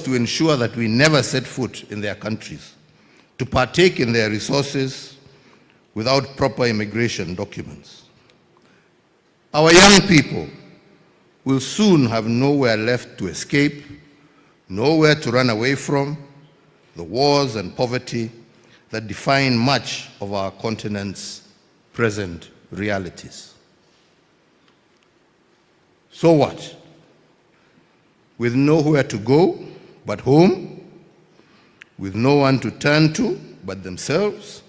to ensure that we never set foot in their countries, to partake in their resources without proper immigration documents. Our young people will soon have nowhere left to escape, nowhere to run away from the wars and poverty that define much of our continent's present realities. So what? With nowhere to go but home, with no one to turn to but themselves,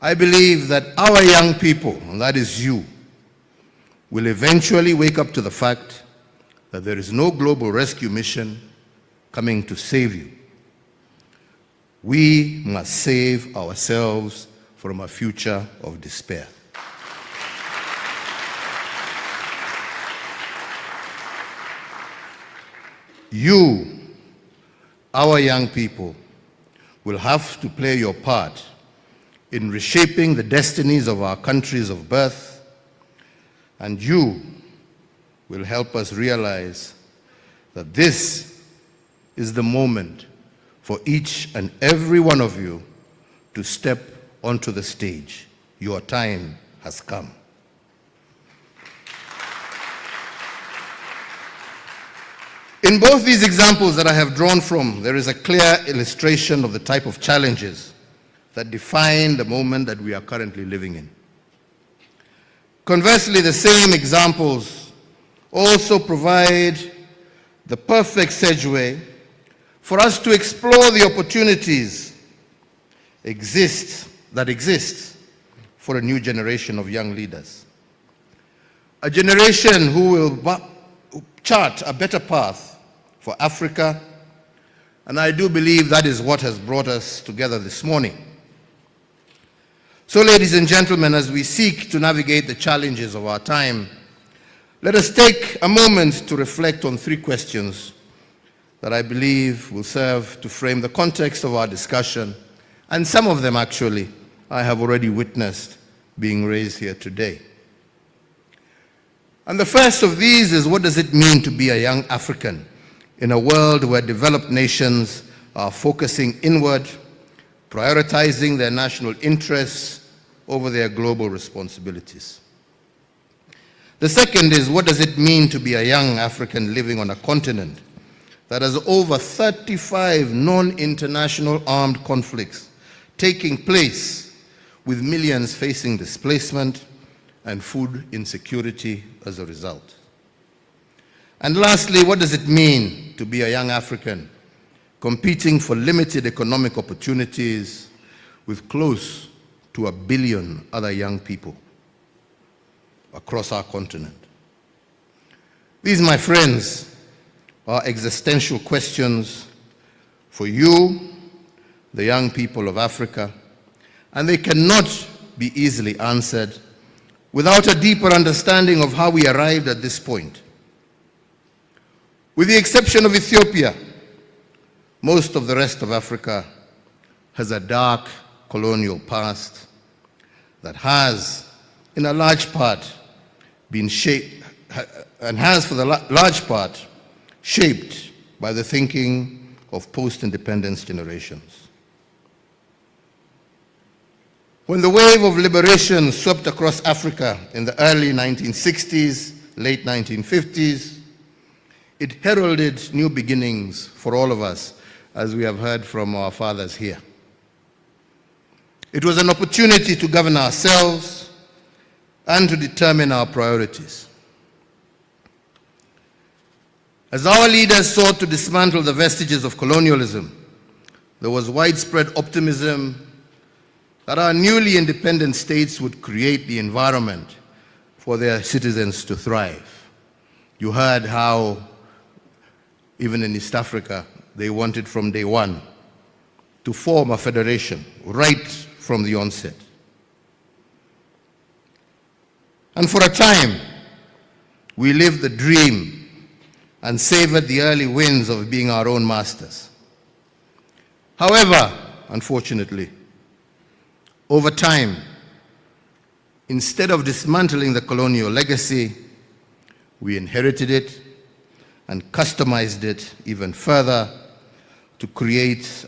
I believe that our young people, and that is you, will eventually wake up to the fact that there is no global rescue mission coming to save you. We must save ourselves from a future of despair. You, our young people, will have to play your part in reshaping the destinies of our countries of birth, and you will help us realize that this is the moment for each and every one of you to step onto the stage. Your time has come. In both these examples that I have drawn from, there is a clear illustration of the type of challenges that define the moment that we are currently living in. Conversely, the same examples also provide the perfect segue for us to explore the opportunities that exist for a new generation of young leaders. A generation who will chart a better path for Africa, and I do believe that is what has brought us together this morning. So, ladies and gentlemen, as we seek to navigate the challenges of our time, let us take a moment to reflect on three questions that I believe will serve to frame the context of our discussion, and some of them actually I have already witnessed being raised here today. And the first of these is, what does it mean to be a young African in a world where developed nations are focusing inward, prioritizing their national interests over their global responsibilities? The second is, what does it mean to be a young African living on a continent that has over 35 non-international armed conflicts taking place, with millions facing displacement and food insecurity as a result? And lastly, what does it mean to be a young African competing for limited economic opportunities with close to 1 billion other young people across our continent? These, my friends, are existential questions for you, the young people of Africa, and they cannot be easily answered without a deeper understanding of how we arrived at this point. With the exception of Ethiopia, most of the rest of Africa has a dark colonial past that has, in a large part, been shaped, and has for the large part, shaped by the thinking of post-independence generations. When the wave of liberation swept across Africa in the early 1960s, late 1950s, it heralded new beginnings for all of us, as we have heard from our fathers here. It was an opportunity to govern ourselves and to determine our priorities. As our leaders sought to dismantle the vestiges of colonialism, there was widespread optimism that our newly independent states would create the environment for their citizens to thrive. You heard how, even in East Africa, they wanted from day one to form a federation right from the onset. And for a time, we lived the dream and savored the early wins of being our own masters. However, unfortunately, over time, instead of dismantling the colonial legacy, we inherited it and customized it even further to create